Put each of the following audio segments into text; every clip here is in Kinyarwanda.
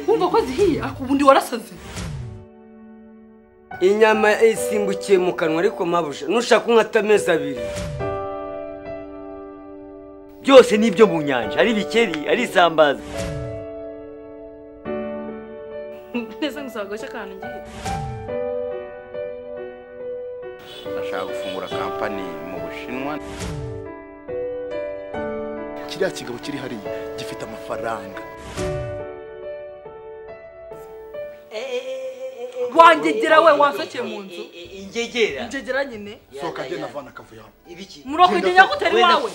Wumva ko zihiye akubundi warasaze. Inyama isimbukiye mu kanwa ariko mabuje nushaka unkata amezi abiri. Byose nibyo mu nyanja, ari bikeri, ari isambaza. Neza ngusagosha kandi ngiye. Nashaka gufungura company mu Bushinwa. Kiriya kigabo kiri hariya gifite amafaranga. Wangegera we wansokeye mu nzu. Ingegera. Njegera nyine. Soka genda vana kavuya. Ibiki? Murakugenya gutari wawe.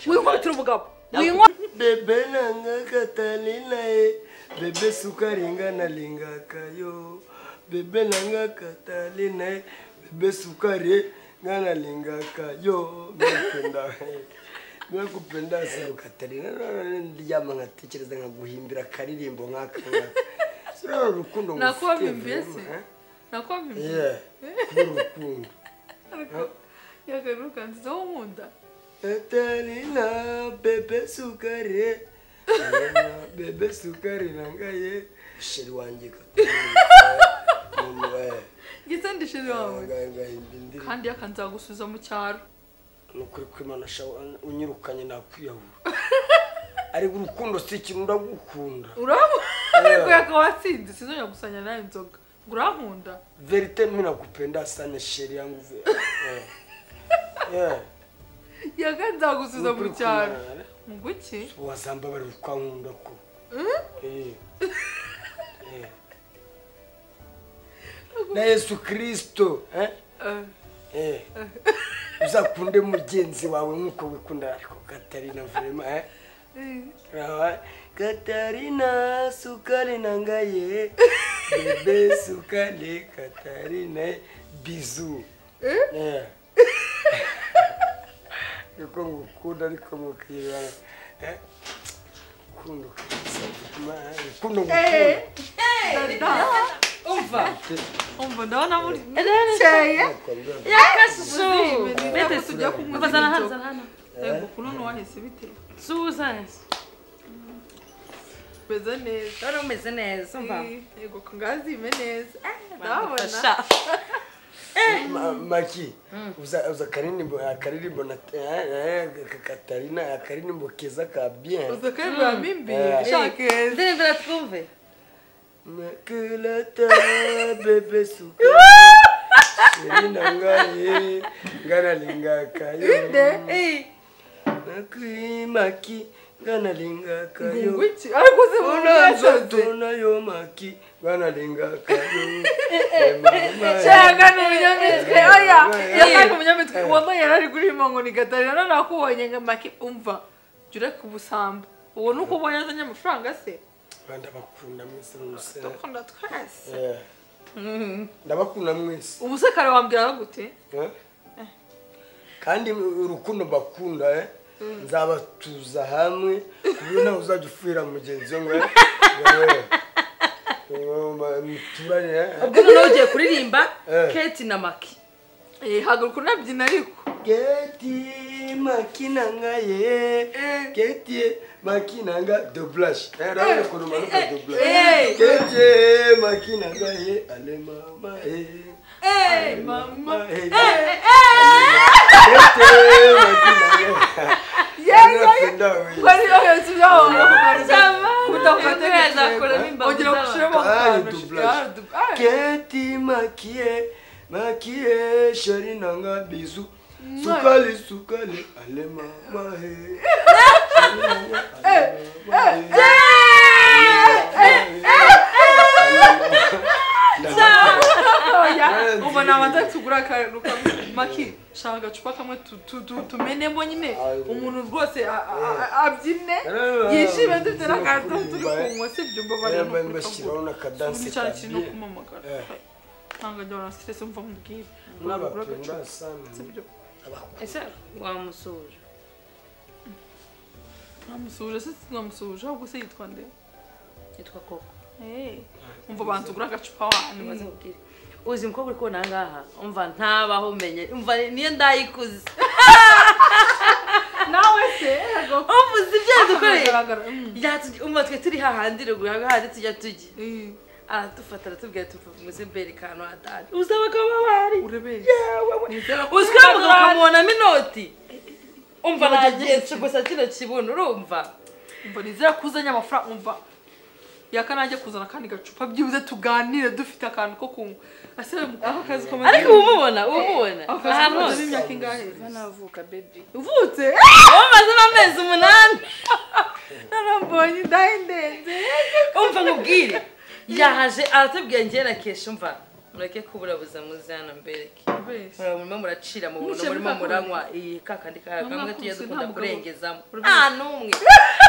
Winkotira umugabo. Bebe nanga Katalina bebe sukaringa na lingaka yo. Bebe nanga Katalina bebe sukari ngana lingaka yo. Nakupenda sana Katalina. Ndiyama ngatekereza ngaguhimbira karirimbo nkaka. Sura rukundo nakuwa bimbese. Nakuwa bimbese. Yeah. Rukundo. Yagaruka nziza w'umunda. Katalina bebe sukari. Bebe sukari nangaye. Sheri wanjye Katalina. Gisa ndishiri wawe. Kandi yakanza gusubiza mu cyaro. Nukuri kwimana shawa unyirukanye nakwiyahura. Ari urukundo si ikintu ndagukunda. Urabo? Ariko yakawatsinze sizonya gusanya nayo inzoga. Ngurankunda. Verite mimi nakupenda sana sheri yangu. Yeah. Yakanza gusubiza mu cyaro. Muguki? Wazamba bari kwankunda ko. Na Yesu Kristo, uzakunde mugenzi wawe nkuko wikunda ariko Katalina vraiment Katalina sukari nangaye bebe sukari Katalina bisous Yuko ngukunda ariko mukira kundo Umva ndabona muri cyeye yakasho bete tujya kumuzana hano yego kuno wahise bite suza beza neza Dora umeze neza umva yego kungazi neza ndabona Maki uza karirimbo na Katalina karirimbo keza ka bien uza karirimbo mimbi shake ndembera twumve Makulata bebe suka Nanga ngana lingaka yo Maki ngana lingaka yo Ngwiki ariko se Unazotona yo maki ngana lingaka yo Shaka n'umunyamitwe oya yakaka umunyamitwe wambaye yarari kuri mango ni Katalina none nakubonye nga Maki umva jure kubusamba uwo nuko ubonye azanye amafaranga se Ndabakunda mwese n'use Ndakunda twese Ndabakunda mwese Ubusekare wambwira gute Kandi urukundo bakunda nzabatuza hamwe ubona uzajya ufira mugenzi we muturane ubwo none ugiye kuririmba Kate na Maki haguruka unabyina ariko Kate Maki nangaye Kate Maki nanga doublage rawe ko rumanuka doublage Kate Maki nangaye ale mama mama Kate Maki nangaye Kwani oyo siyo Sama utafateza kora mimba ugira kushiramo Kate Makie shari nanga bizu sukali ale mama uba nabanza tugura karuka Maki shaka agacupa kamwe tumenemo nyine umuntu rwose abyine yishime dufite n'akantu turi kunywa sibyo mbabare mbashyiraho n'akadansi cyane kino kumamagara nanga jora stress umva mbwira n'abapenda sana sibyo ese wamusuje se twamusuje ahubwo se yitwa nde yitwa Koko umva abantu gura agacupa wanyu bazabwira uzi mukobwa uri kubona ngaha umva ntabaho umenye umva niyo ndayikuze nawe se uvuze ibyo dukoreye umva twe turi hahandi ruguru hahandi tujya tujya aradufata aratubwira tuva muze mbere kantu hatari uzaba kaba bari urebeye uzwamuga ukamubonamo inoti umva nagenze gusa kino kibuno urumva nizera kuzanya amafaranga umva yakanajye kuzana kandi gacupa byibuze tuganire dufite akantu ko kunywa asebe aho kazi komeza ariko umubona ahantu hose imyaka ingahe navuka baby uvutse umaze amezi 8 narambonye ndahendenze umva nkubwire yahaje aratubwiye ngera kesha umva mureke kuburabuza muzana mbereke murimo muracira mu buntu murimo muranywa iyi kakandi kamwe tujye dukunda kurengezamo numwe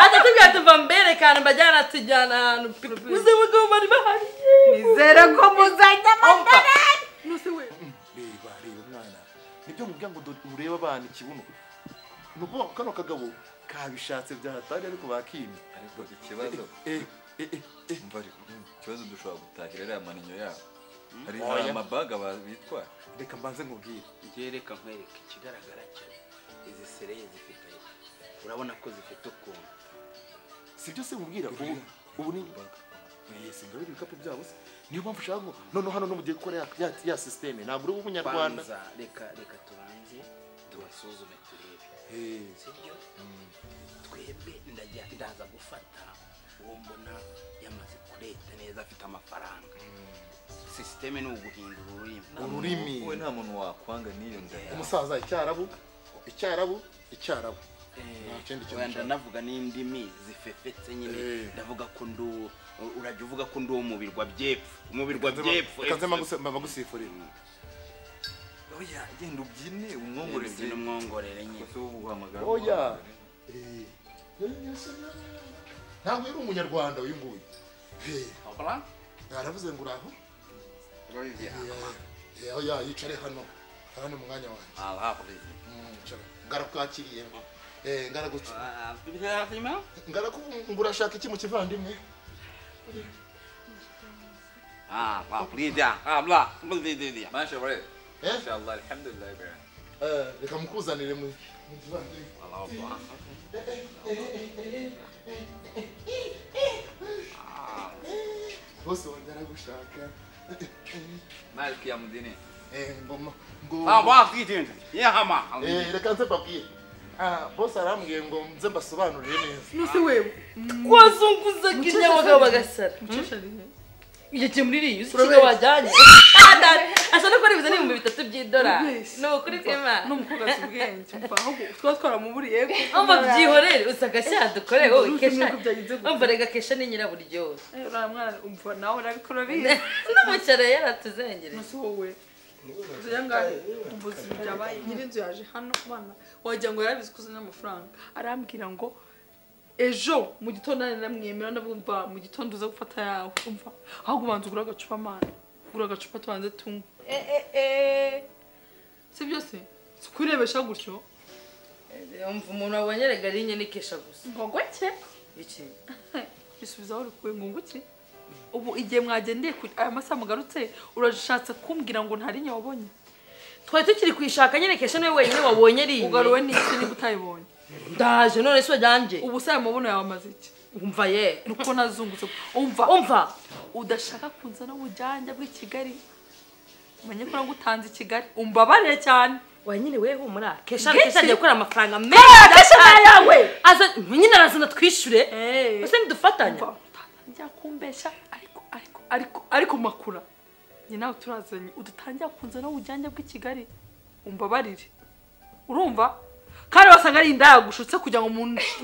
atatubwiye tuva mberekana mbajyana tujyana ahantu uze mugabo bari bahari nizera ko muzajya amagara nuse we reba mwana nibyo mubwira ngo ureba abana ikibuno nuko kano kagabo kabishatse byahatari ariko bakimye ariko ikibazo mva ariko ikibazo dushobora gutahira ariya maninyo yabo hari amabaga bitwara reka mbanze nkubwire reka nkwereke ikigaragara cyane izi sereye zifite urabona ko zifite ukuntu sibyo se mubwira ubu ni imbaga singabe ibikapu byabo se niyo mpamvu ushaka ngo noneho hano n'umugiye gukora ya systeme ntabwo uri umunyarwanda reka tubanze tubasuzume turebe sibyo twebwe ndaza gufata uwo mbona yamaze kureta neza afite amafaranga systeme ni uguhindura ururimi we nta muntu wakwanga niyo ndaya umusaza icyarabu wenda navuga n'indimi zifefetse nyine ndavuga ko urajya uvuga ko ndi umubirwa byepfo kazema bagusifurira oya genda ubyine umwongorere nyine oya ntabwo uri umunyarwanda uyu nguyu yaravuze ngo uraho oya yicare hano mu mwanya wanjye ngarakakiriye ngarakubura ashaka iki mu kivandimwe mashallah alhamdulillah reka mukuzanire mu kivandimwe bose wongera gushaka maliki ya mudini reka nze mbabwire bose arambwiye ngo nze mbasobanurire neza nuse wewe kwazunguzaga inyabagabo bagasara igihe muri iriya usiga wajyanye asa no kuribuza n'ibihumbi 3 by'idolari ni ukuri kw'Imana n'umukobwa azi ubwenge umva ahubwo twaba twaramuburiye umva byihorere usaga cyadukore wowe kesha umva rega kesha ni nyiraburyo uriya mwana umva nawe urabikora bihe n'umucyara yaratuzengere nuse wowe Zuyanga umbuzi byabaye nyirinzu yaje hano bana wagira ngo yarabizi kuzana amafaranga arambwira ngo ejo mu gitondo namwemera ndabumva mu gitondo uza gufata yawe umva ahubwo ubanza ugura agacupa mana ugura agacupa tubanze tunywe si byose kurebesha gutyo umva umuntu abonye rega rinye nikesha gusa ngo gake iki bisubizaho rikuye ngo nguki ubu igihe mwagendeye aya masaha mugarutse urashatse kumbwira ngo ntari nya wabonye twari tukiri kwishaka nyine kesha niwe wenyine wabonye rinye ugaruwe n'iki niba utayibonye ndaje none se wajyanje ubu saya mubono yawe amaze iki umva ye nuko nazungutse umva udashaka kunzana ubujyanja bw'i Kigali manye ko nagutanze i Kigali umbabarire cyane wanyine weho muri kesha agiye gukora amafaranga meza kesha yawe aza nyine arazana twishure ese ndufatanya njya kumbesha ariko makura ni nawe turazanye udutangira kunzana ubujyanja bw'i Kigali umbabarire urumva kandi wasanga ari indaya gushutse kugira ngo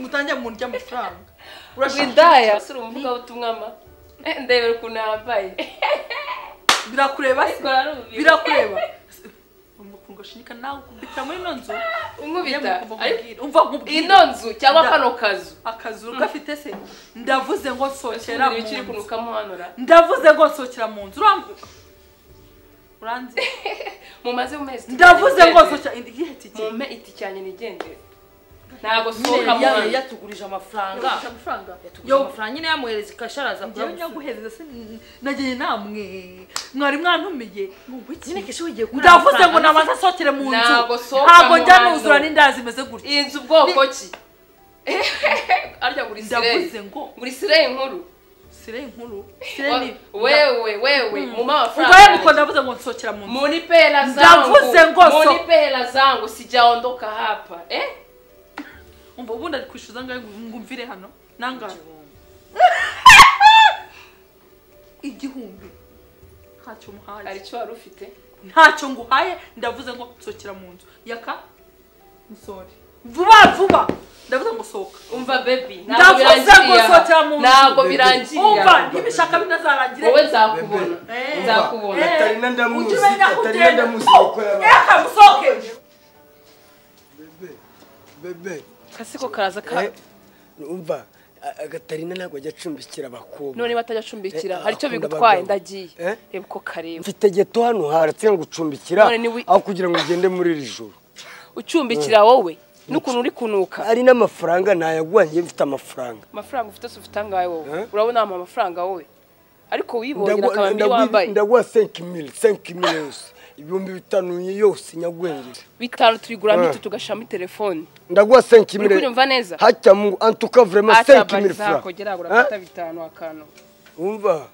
mutangira mu ndya amafaranga urashindaya sura umuvuga ubutumwama ndebera ukuntu yambaye birakureba birakureba umukuru gashinika nawe kubita muri nonzo unkubita umva nkubwira inonzo cyangwa kano akazu gafite se ndavuze ngo sokera mu nzu kunukamuhanura ndavuze ngo sokera mu nzu uranzi mumaze umezi ndavuze ngo sokera igihe tiki mume iti cyane nigende ntago sohoka mu yari yatugurije amafaranga yo amafaranga nyine yamuhereza ikasharaza njyewe nyaguhereza se nagiye namwe mwari mwantumiye nyine kesho wigiye kuri ndavuze ngo namaze asokere mu nzu ntabwo njya nuzura n'indazi zimeze gutya inzu bwoko ki arya guri ndavuze ngo guri sire inkuru sire inkuru sire ni wewe mu mafaranga ubwo yari ndavuze ngo nsokera mu nzu muri pela zangu ndavuze ngo muri pela zangu sijaondoka hapa umva ubundi ari kwishyuza ngaho ngo umvire hano nangahe igihumbi ntacyo muhaye aricyo wari ufite ntacyo nguhaye ndavuze ngo nsokera mu nzu yaka musore vuba ndavuze ngo sohoka umva baby ntabwo birangiye umva ntibishaka binazarangire wowe nzakubona Gatarina ndamuzi ko yabaye musohoke bebe kasiko karaza ka umva Gatarina ntabwo ajya acumbikira abakobwa none batajya acumbikira hari cyo bigutwaye ndagiye reba uko kareba mfite geto hano haratse ngo gucumbikira aho kugira ngo ugende muri iri joro ucumbikira wowe n'ukuntu uri kunuka ari n'amafaranga nayaguha ngiye mfite amafaranga ufite ufite angahe wowe urabona amafaranga wowe ariko wibonye akabambi wambaye ndaguha 5,000 yose ibihumbi 5 yose nyagwengera 5 turigura mito tugashama telefone ndaguha 5,000 urumva neza hacha Mungu antuka vraiment 5,000 francs kogera agura 5 akano umva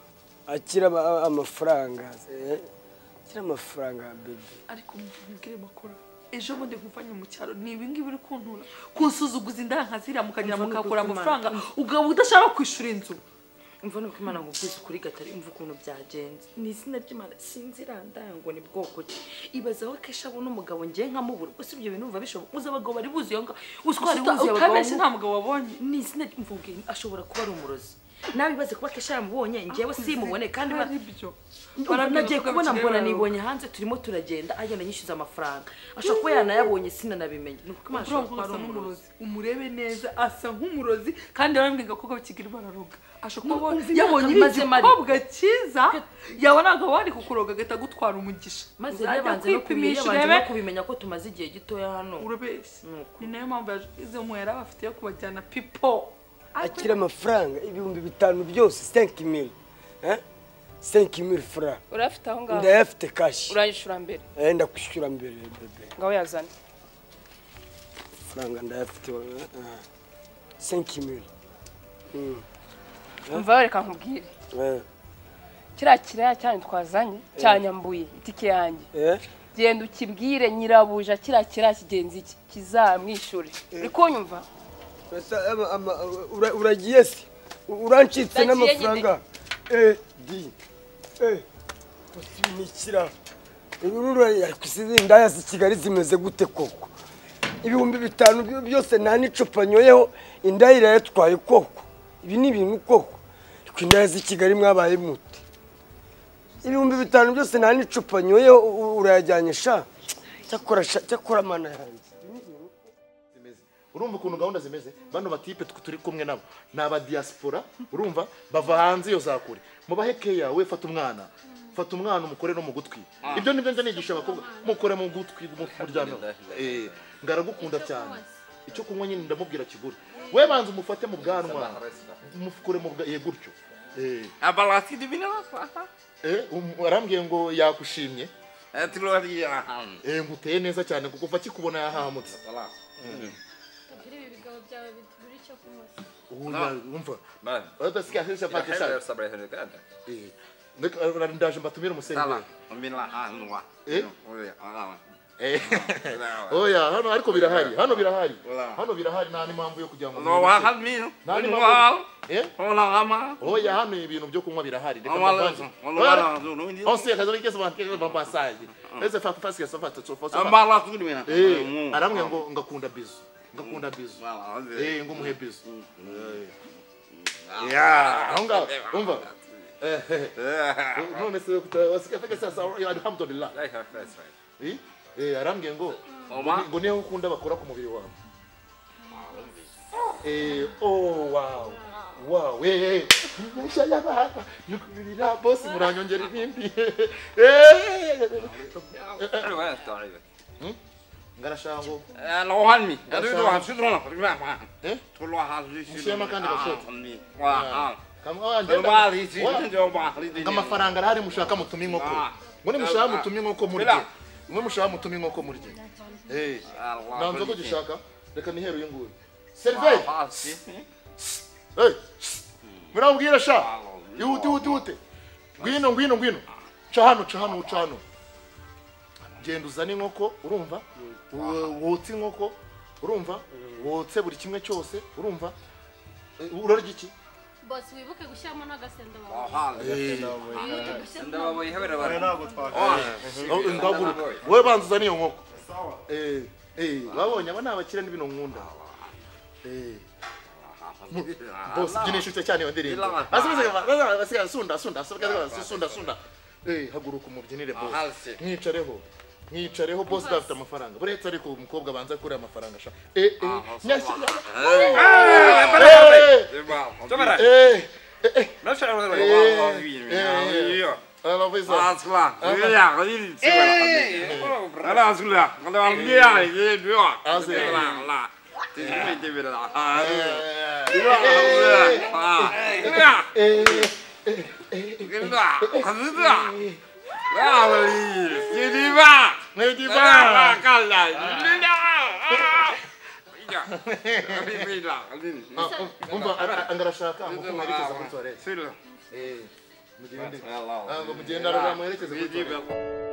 akira amafaranga akira amafaranga baby ariko mubwire makora ejo bundi kuvanye mu cyaro ni ibingi biri kuntura kusuzuguza indankazira mukagira mukakora amafaranga ugaba udashaka kwishura inzu umva nuko Imana ngo kwisi kuri Gatari umva ukuntu byagenze ni izina ry'Imana sinziranda ngo ni bwoko ki ibaza aho kesha abona umugabo ngiye nkamubura gusa ibyo bintu umva bishoboka uza abagabo bari buzi yonga uswari buzi abagabo nta mugabo wabonye ni izina mvuge ashobora kuba ari umurozi nawe ibaze kuba kesha yamubonye ngiyewe simubone kandi baribyo nagiye kubona mbona nibonye hanze turimo turagenda agenda nyishyuza amafaranga ashobora kuba yanayabonye sinanabimenye nuko Imana ashobora kuba ari umurozi umurebe neza asa nk'umurozi kandi yarambwinga ko bakigira bararoga ashobora yabonye igikobwa cyiza yabonaga wari kukuroga agahita gutwara umugisha maze yabanze no kubimenya ko tumaze igihe gitoya hano urabeshya ni nayo mpamvu izo mu yari abafite yo kubajyana pipo akira amafaranga ibihumbi 5 byose 5,000 5,000 francs urafite aho ngaho ndayafite cash urayishura mbere ndakwishyura mbere bebe ngaho yazana franga ndayafite 5,000 umva reka nkubwire kiriya cyane twazanye cyanyambuye itike yanjye genda ukibwire nyirabuja kiriya kigenzi iki kizamwishure uri kunyumva uragiye se urancitse n'amafaranga nikira indaya z'i Kigali zimeze gute koko ibihumbi 5 byose nta n'icupa nyoyeho indaya irayatwaye koko ibi ni ibintu koko indaya z'i Kigali mwabaye mute ibihumbi 5 byose nta n'icupa nyoyeho urayajyanye sha cyakora mana yanjye urumva ukuntu gahunda zimeze bano batipe turi kumwe nabo naba diaspora urumva bava hanze iyo zakure mubahe keya we fata umwana umukore no mu gutwi ibyo nibyo nje nigisha abakobwa mukore mu gutwi muryamye ngaragukunda cyane icyo kunywa nyine ndamubwira kigura we banza umufate mu bwanwa umufukure mu gutyo abalati divina arambwiye ngo yakushimye nguteye neza cyane kuko uva kikubona yahamutse umva badasikia sasa fate sana ndaje mbatumira umusengero oya hano ariko birahari hano birahari nta n'impamvu yo kugira ngo oya hano ibintu byo kunywa birahari reka mbavanze onse kazo rike sama passage ese fast que ça va te fosse aramwe ngo ngakunda bizu ngo muhe bizu honga umva none se wasikafika sasa alhamdulillah arambwiye ngo niyo ukunda bakora ku mubiri wawe wow yukurira boss muranyongera ibindi ngarashaka ngo Lohanmi. Adu hafsidrona. eh Tolo hazi. Mushema kandi bashotse. Wa. Amafaranga arahari mushaka mutuma inkoko ngo nimushaka mutuma inkoko murye mwe mushaka mutuma inkoko murye nanzo ko gishaka reka niheru y'inguye servei murambwira sha ihute ngwino ca hano genda uzane inkoko urumva wotse inkoko urumva wotse buri kimwe cyose urumva urarya iki boss wibuke gushyiramo n'agasenda bawe wowe banza uzane iyo nkoko babonye aba ni abakire n'ibintu nkunda boss byinishutse cyane iyo ndirimbo asigaye sunda haguruka umubyinire boss mwicareho boss dafite amafaranga buretse ariko umukobwa banza kuri amafaranga sha angarashaka amuko mwerekeza muri toilette mugende mugende aramuherekeza muri toilette